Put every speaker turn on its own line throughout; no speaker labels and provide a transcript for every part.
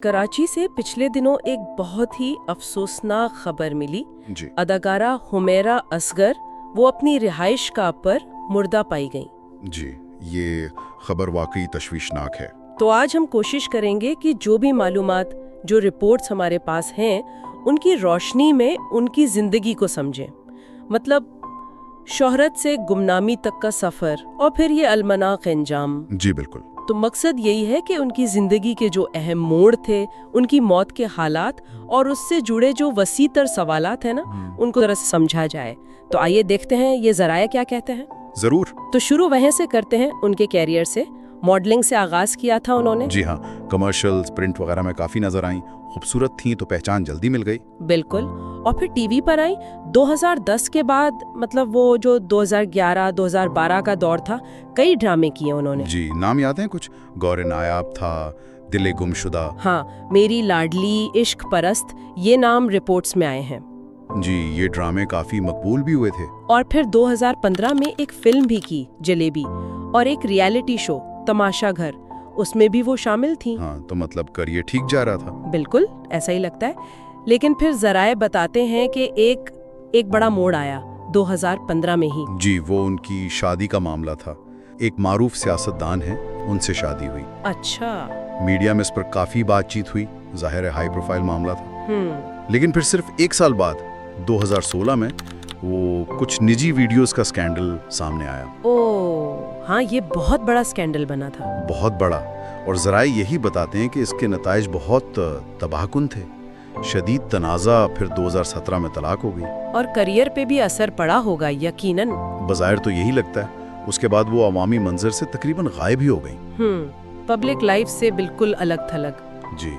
کراچی سے پچھلے دنوں ایک بہت ہی افسوسناک خبر ملی۔
جی
اداکارہ حمیرہ اصغر وہ اپنی رہائش گاہ پر مردہ پائی گئیں۔
جی، یہ خبر واقعی تشویشناک ہے۔
تو آج ہم کوشش کریں گے کہ جو بھی معلومات، جو رپورٹس ہمارے پاس ہیں، ان کی روشنی میں ان کی زندگی کو سمجھیں۔ مطلب شہرت سے گمنامی تک کا سفر اور پھر یہ المناک انجام۔
جی بالکل۔
تو مقصد یہی ہے کہ ان کی زندگی کے جو اہم موڑ تھے، ان کی موت کے حالات اور اس سے جڑے جو وسیع تر سوالات ہیں نا، ان کو ذرا سمجھا جائے۔ تو آئیے دیکھتے ہیں یہ ذرائع کیا کہتے ہیں۔
ضرور۔
تو شروع وہیں سے کرتے ہیں، ان کے کیریئر سے۔ ماڈلنگ سے آغاز کیا تھا انہوں نے۔
جی ہاں، کمرشلز، پرنٹ وغیرہ میں کافی نظر آئیں، خوبصورت تھیں تو پہچان جلدی مل گئی۔
بالکل۔ اور پھر ٹی وی پر آئیں 2010 کے بعد، مطلب وہ جو 2011-2012 کا دور تھا، کئی ڈرامے کیے انہوں نے۔
جی، نام یاد ہیں کچھ؟ گور نایاب تھا، دل گمشدہ۔
ہاں، میری لاڈلی، عشق پرست، یہ نام رپورٹس میں آئے ہیں۔
جی، یہ ڈرامے کافی مقبول بھی ہوئے تھے۔
اور پھر 2015 میں ایک فلم بھی کی، جلیبی، اور ایک ریالٹی شو، تماشا گھر، اس میں بھی وہ شامل تھیں۔
ہاں، تو مطلب کریئر ٹھیک جا رہا تھا۔
بالکل ایسا ہی لگتا ہے۔ لیکن پھر ذرائع بتاتے ہیں کہ ایک بڑا موڑ آیا 2015 میں ہی۔
جی، وہ ان کی شادی کا معاملہ تھا۔ ایک معروف سیاستدان ہیں، ان سے شادی ہوئی۔
اچھا۔
میڈیا میں اس پر کافی بات چیت ہوئی، ظاہر ہے ہائی پروفائل معاملہ تھا۔ لیکن پھر صرف ایک سال بعد 2016 میں وہ کچھ نجی ویڈیوز کا سکینڈل سامنے آیا۔
ہاں، یہ بہت بڑا سکینڈل بنا تھا۔
بہت بڑا، اور ذرائع یہی بتاتے ہیں کہ اس کے نتائج بہت تباہ کن تھے۔ شدید تنازع، پھر 2017 میں طلاق ہو گئی۔
اور کریئر پہ بھی اثر پڑا ہوگا یقیناً۔
بظاہر تو یہی لگتا ہے۔ اس کے بعد وہ عوامی منظر سے تقریباً غائب ہی ہو گئیں۔
پبلک لائف سے بالکل الگ تھلگ۔
جی،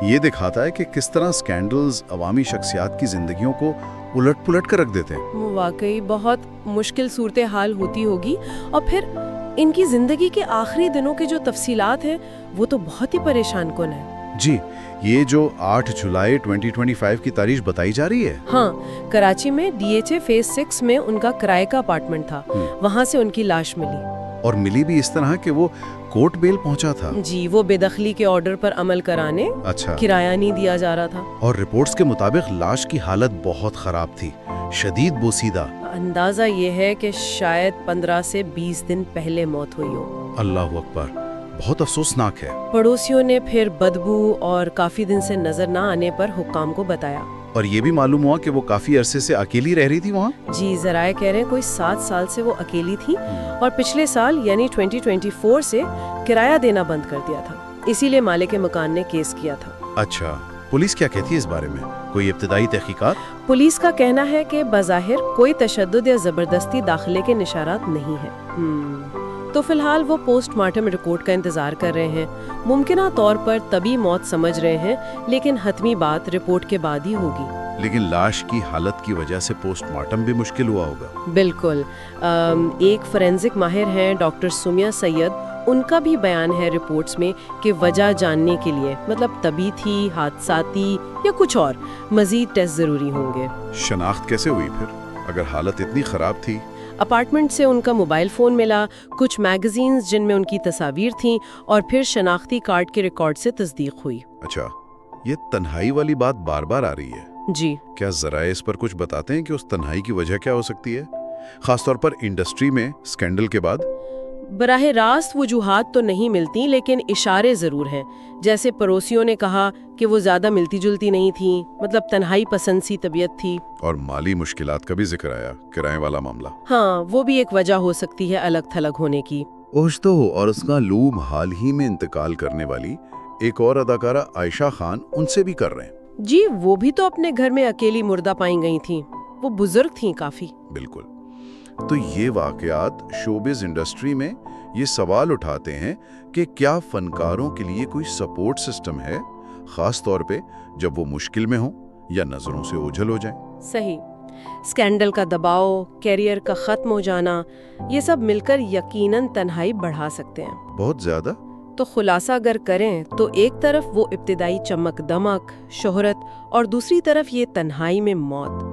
یہ دکھاتا ہے کہ کس طرح سکینڈلز عوامی شخصیات کی زندگیوں کو الٹ پلٹ کر رکھ دیتے ہیں۔
واقعی بہت مشکل صورتحال ہوتی ہوگی۔ اور پھر ان کی زندگی کے آخری دنوں کے جو تفصیلات ہیں، وہ تو بہت ہی پریشان کن ہیں۔
جی، یہ جو 8 جولائی 2025 کی تاریخ بتائی جا رہی ہے۔
ہاں، کراچی میں DHA فیز 6 میں ان کا کرائے کا اپارٹمنٹ تھا، وہاں سے ان کی لاش ملی۔
اور ملی بھی اس طرح کہ وہ کورٹ بیل پہنچا تھا۔
جی، وہ بے دخلی کے آرڈر پر عمل کرانے
اچھا،
کرایہ نہیں دیا جا رہا تھا۔
اور رپورٹس کے مطابق لاش کی حالت بہت خراب تھی، شدید بوسیدہ۔
اندازہ یہ ہے کہ شاید 15 سے 20 دن پہلے موت ہوئی ہو۔
اللہ اکبر، بہت افسوسناک ہے۔
پڑوسیوں نے پھر بدبو اور کافی دن سے نظر نہ آنے پر حکام کو بتایا۔
اور یہ بھی معلوم ہوا کہ وہ کافی عرصے سے اکیلی رہ رہی تھی وہاں۔
جی، ذرائع کہہ رہے ہیں کوئی 7 سال سے وہ اکیلی تھی، اور پچھلے سال یعنی 2024 سے کرایہ دینا بند کر دیا تھا۔ اسی لیے مالک مکان نے کیس کیا تھا۔
اچھا، پولیس کیا کہتی ہے اس بارے میں؟ کوئی ابتدائی تحقیقات؟
پولیس کا کہنا ہے کہ بظاہر کوئی تشدد یا زبردستی داخلے کے نشانات نہیں ہیں۔ تو فی الحال وہ پوسٹ مارٹم رپورٹ کا انتظار کر رہے ہیں۔ ممکنہ طور پر طبی موت سمجھ رہے ہیں، لیکن حتمی بات رپورٹ کے بعد ہی ہوگی۔
لیکن لاش کی حالت کی وجہ سے پوسٹ مارٹم بھی مشکل ہوا ہوگا۔
بالکل۔ ایک فورینزک ماہر ہیں ڈاکٹر سمیہ سید، ان کا بھی بیان ہے رپورٹس میں کہ وجہ جاننے کے لیے، مطلب طبی تھی، حادثاتی یا کچھ اور، مزید ٹیسٹ ضروری ہوں گے۔
شناخت کیسے ہوئی پھر، اگر حالت اتنی خراب تھی؟
اپارٹمنٹ سے ان کا موبائل فون ملا، کچھ میگزینز جن میں ان کی تصاویر تھیں، اور پھر شناختی کارڈ کے ریکارڈ سے تصدیق ہوئی۔
اچھا، یہ تنہائی والی بات بار بار آ رہی ہے۔
جی،
کیا ذرائع اس پر کچھ بتاتے ہیں کہ اس تنہائی کی وجہ کیا ہو سکتی ہے، خاص طور پر انڈسٹری میں سکینڈل کے بعد؟
براہ راست وجوہات تو نہیں ملتی، لیکن اشارے ضرور ہیں۔ جیسے پڑوسیوں نے کہا کہ وہ زیادہ ملتی جلتی نہیں تھیں، مطلب تنہائی پسند سی طبیعت تھی۔
اور مالی مشکلات کا بھی ذکر آیا، کرائے والا معاملہ۔
ہاں، وہ بھی ایک وجہ ہو سکتی ہے الگ تھلگ ہونے کی۔
اوشتو اور اس کا لوم حال ہی میں انتقال کرنے والی ایک اور اداکارہ عائشہ خان ان سے بھی کر رہے ہیں۔
جی، وہ بھی تو اپنے گھر میں اکیلی مردہ پائی گئی تھیں، وہ بزرگ تھیں کافی۔
بالکل۔ تو یہ واقعات شوبز انڈسٹری میں یہ سوال اٹھاتے ہیں کہ کیا فنکاروں کے لیے کوئی سپورٹ سسٹم ہے، خاص طور پہ جب وہ مشکل میں ہوں یا نظروں سے اوجھل ہو جائیں۔
صحیح۔ سکینڈل کا دباؤ، کیریئر کا ختم ہو جانا، یہ سب مل کر یقیناً تنہائی بڑھا سکتے ہیں۔
بہت زیادہ۔
تو خلاصہ اگر کریں تو ایک طرف وہ ابتدائی چمک دمک، شہرت، اور دوسری طرف یہ تنہائی میں موت،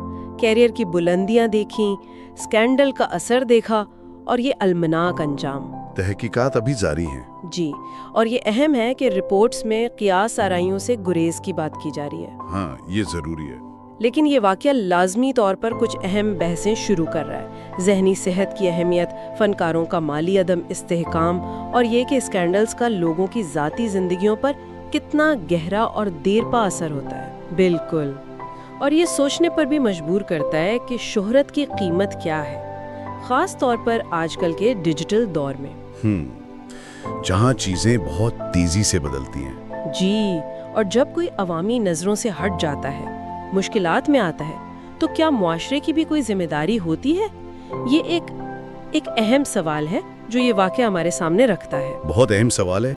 کیریئر کی بلندیاں دیکھیں، سکینڈل کا اثر دیکھا، اور یہ المناک انجام۔
تحقیقات ابھی جاری ہیں۔
جی، اور یہ اہم ہے کہ رپورٹس میں قیاس آرائیوں سے گریز کی بات کی جا رہی ہے۔
ہاں، یہ ضروری ہے۔
لیکن یہ واقعہ لازمی طور پر کچھ اہم بحثیں شروع کر رہا ہے۔ ذہنی صحت کی اہمیت، فنکاروں کا مالی عدم استحکام، اور یہ کہ اسکینڈلز کا لوگوں کی ذاتی زندگیوں پر کتنا گہرا اور دیر پا اثر ہوتا ہے۔ بالکل، اور یہ سوچنے پر بھی مجبور کرتا ہے کہ شہرت کی قیمت کیا ہے، خاص طور پر آج کل کے ڈیجیٹل دور میں۔
جہاں چیزیں بہت تیزی سے بدلتی ہیں۔
جی، اور جب کوئی عوامی نظروں سے ہٹ جاتا ہے، مشکلات میں آتا ہے، تو کیا معاشرے کی بھی کوئی ذمہ داری ہوتی ہے؟ یہ ایک اہم سوال ہے جو یہ واقعہ ہمارے سامنے رکھتا ہے۔
بہت اہم سوال ہے۔